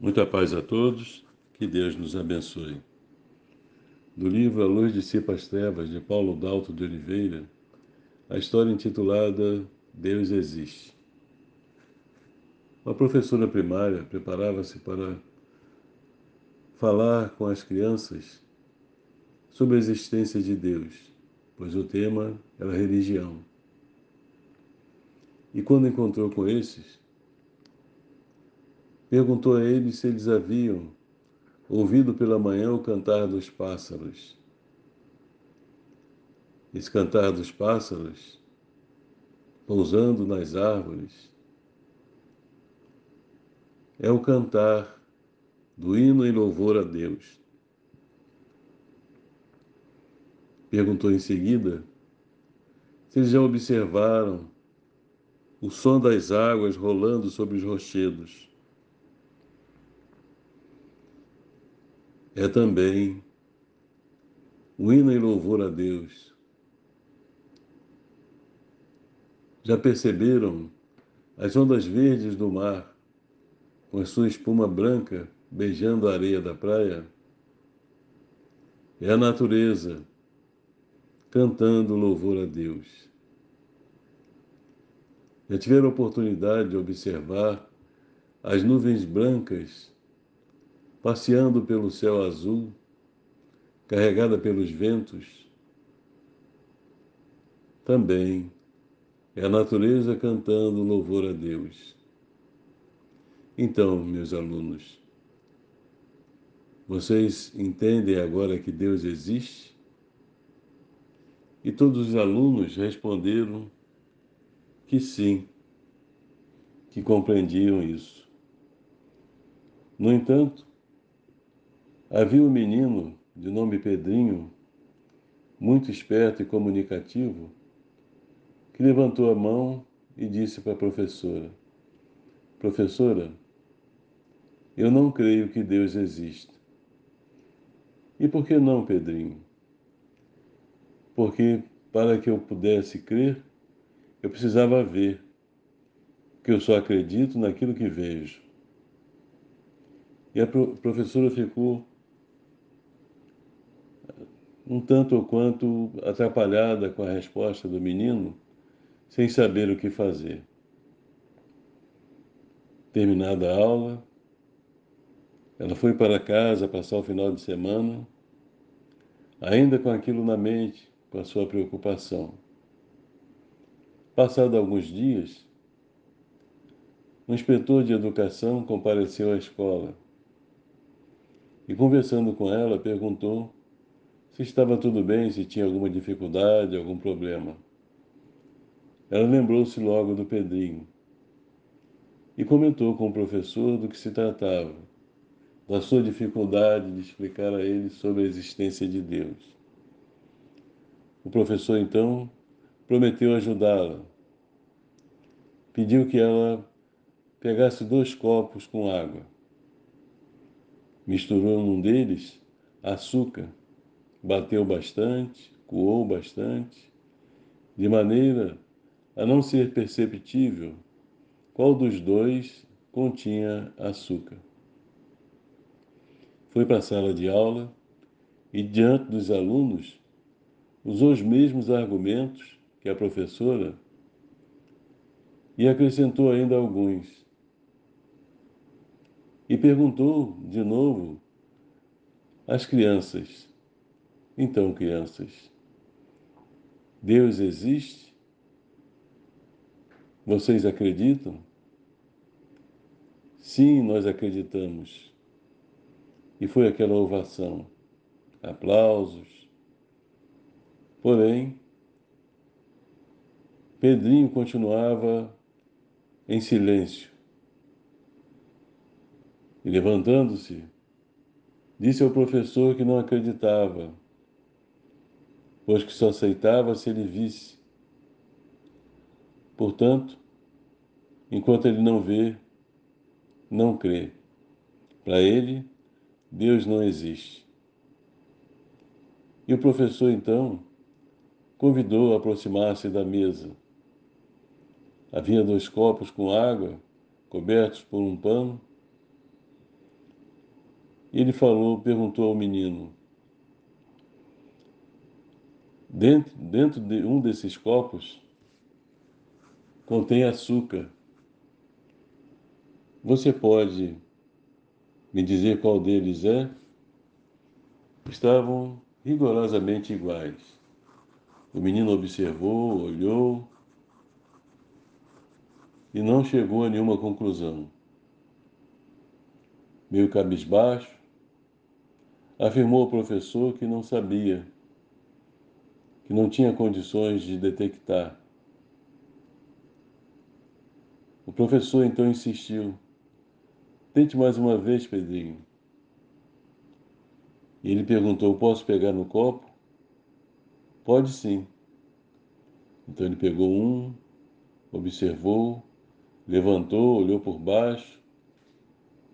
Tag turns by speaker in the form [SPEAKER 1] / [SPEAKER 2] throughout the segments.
[SPEAKER 1] Muita paz a todos, que Deus nos abençoe. Do livro A Luz Dissipa as Trevas, de Paulo Dalto de Oliveira, a história intitulada Deus Existe. Uma professora primária preparava-se para falar com as crianças sobre a existência de Deus, pois o tema era religião. E quando encontrou com esses, perguntou a eles se eles haviam ouvido pela manhã o cantar dos pássaros. Esse cantar dos pássaros, pousando nas árvores, é o cantar do hino em louvor a Deus. Perguntou em seguida se eles já observaram o som das águas rolando sobre os rochedos. É também o hino em louvor a Deus. Já perceberam as ondas verdes do mar, com a sua espuma branca beijando a areia da praia? É a natureza cantando louvor a Deus. Já tiveram a oportunidade de observar as nuvens brancas passeando pelo céu azul, carregada pelos ventos? Também é a natureza cantando louvor a Deus. Então, meus alunos, vocês entendem agora que Deus existe? E todos os alunos responderam que sim, que compreendiam isso. No entanto, havia um menino de nome Pedrinho, muito esperto e comunicativo, que levantou a mão e disse para a professora: Professora, eu não creio que Deus exista. E por que não, Pedrinho? Porque para que eu pudesse crer, eu precisava ver, que eu só acredito naquilo que vejo. E a professora ficou um tanto ou quanto atrapalhada com a resposta do menino, sem saber o que fazer. Terminada a aula, ela foi para casa passar o final de semana, ainda com aquilo na mente, com a sua preocupação. Passados alguns dias, um inspetor de educação compareceu à escola e, conversando com ela, perguntou se estava tudo bem, se tinha alguma dificuldade, algum problema. Ela lembrou-se logo do Pedrinho e comentou com o professor do que se tratava, da sua dificuldade de explicar a ele sobre a existência de Deus. O professor, então, prometeu ajudá-la. Pediu que ela pegasse 2 copos com água. Misturou num deles açúcar, bateu bastante, coou bastante, de maneira a não ser perceptível qual dos dois continha açúcar. Foi para a sala de aula e, diante dos alunos, usou os mesmos argumentos que a professora e acrescentou ainda alguns. E perguntou de novo às crianças: Então, crianças, Deus existe? Vocês acreditam? Sim, nós acreditamos. E foi aquela ovação, aplausos. Porém, Pedrinho continuava em silêncio. E, levantando-se, disse ao professor que não acreditava, pois que só aceitava se ele visse. Portanto, enquanto ele não vê, não crê. Para ele, Deus não existe. E o professor, então, convidou a aproximar-se da mesa. Havia 2 copos com água, cobertos por um pano, E ele perguntou ao menino: dentro de um desses copos contém açúcar. Você pode me dizer qual deles é? Estavam rigorosamente iguais. O menino observou, olhou e não chegou a nenhuma conclusão. Meio cabisbaixo, afirmou ao professor que não sabia, que não tinha condições de detectar. O professor então insistiu: tente mais uma vez, Pedrinho. E ele perguntou: posso pegar no copo? Pode sim. Então ele pegou um, observou, levantou, olhou por baixo.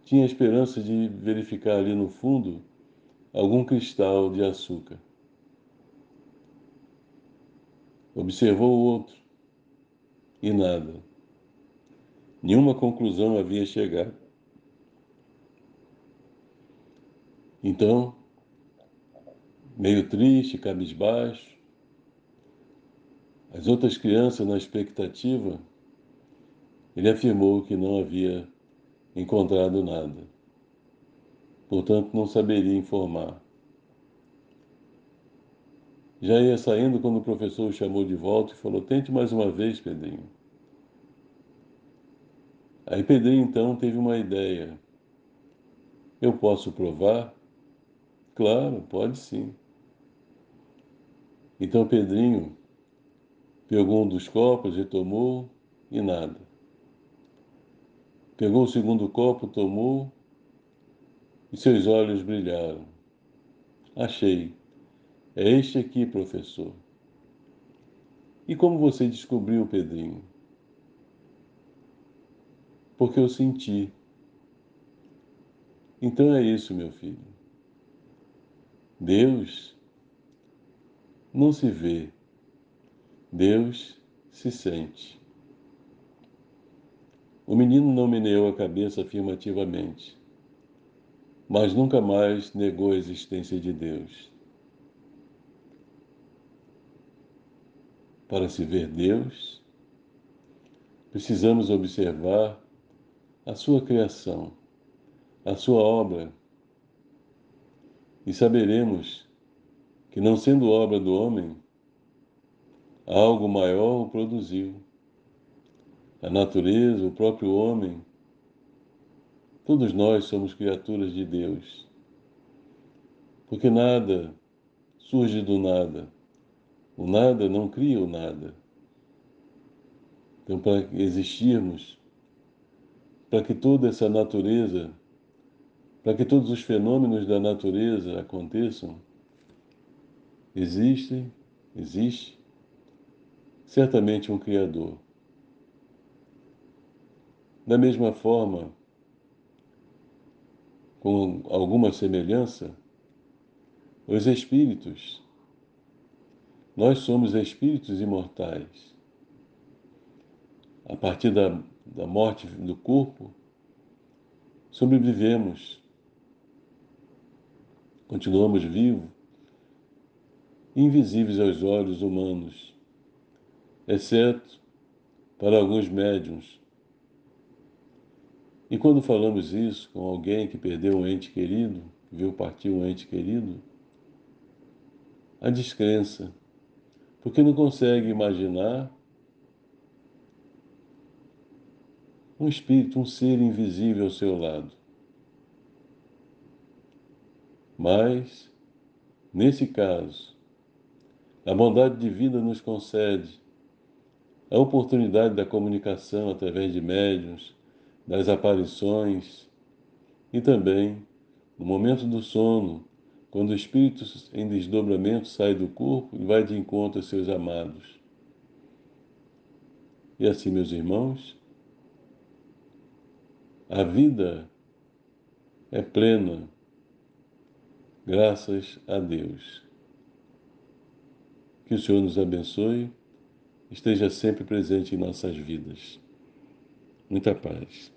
[SPEAKER 1] Tinha a esperança de verificar ali no fundo algum cristal de açúcar. Observou o outro e nada. Nenhuma conclusão havia chegado. Então, meio triste, cabisbaixo, as outras crianças na expectativa, ele afirmou que não havia encontrado nada. Portanto, não saberia informar. Já ia saindo quando o professor o chamou de volta e falou: tente mais uma vez, Pedrinho. Aí Pedrinho então teve uma ideia. Eu posso provar? Claro, pode sim. Então Pedrinho pegou um dos copos e tomou e nada. Pegou o segundo copo, tomou e seus olhos brilharam. Achei. É este aqui, professor. E como você descobriu, Pedrinho? Porque eu senti. Então é isso, meu filho. Deus não se vê, Deus se sente. O menino não meneou a cabeça afirmativamente, mas nunca mais negou a existência de Deus. Para se ver Deus, precisamos observar a sua criação, a sua obra, e saberemos que, não sendo obra do homem, algo maior o produziu. A natureza, o próprio homem, todos nós somos criaturas de Deus, porque nada surge do nada. O nada não cria o nada. Então, para existirmos, para que toda essa natureza, para que todos os fenômenos da natureza aconteçam, existe certamente um Criador. Da mesma forma, com alguma semelhança, os espíritos, nós somos espíritos imortais. A partir da morte do corpo, sobrevivemos, continuamos vivos, invisíveis aos olhos humanos, exceto para alguns médiuns. E quando falamos isso com alguém que perdeu um ente querido, viu partir um ente querido, há descrença, porque não consegue imaginar um espírito, um ser invisível ao seu lado. Mas, nesse caso, a bondade divina nos concede a oportunidade da comunicação através de médiuns, das aparições e também, no momento do sono, quando o espírito em desdobramento sai do corpo e vai de encontro aos seus amados. E assim, meus irmãos, a vida é plena, graças a Deus. Que o Senhor nos abençoe, esteja sempre presente em nossas vidas. Muita paz.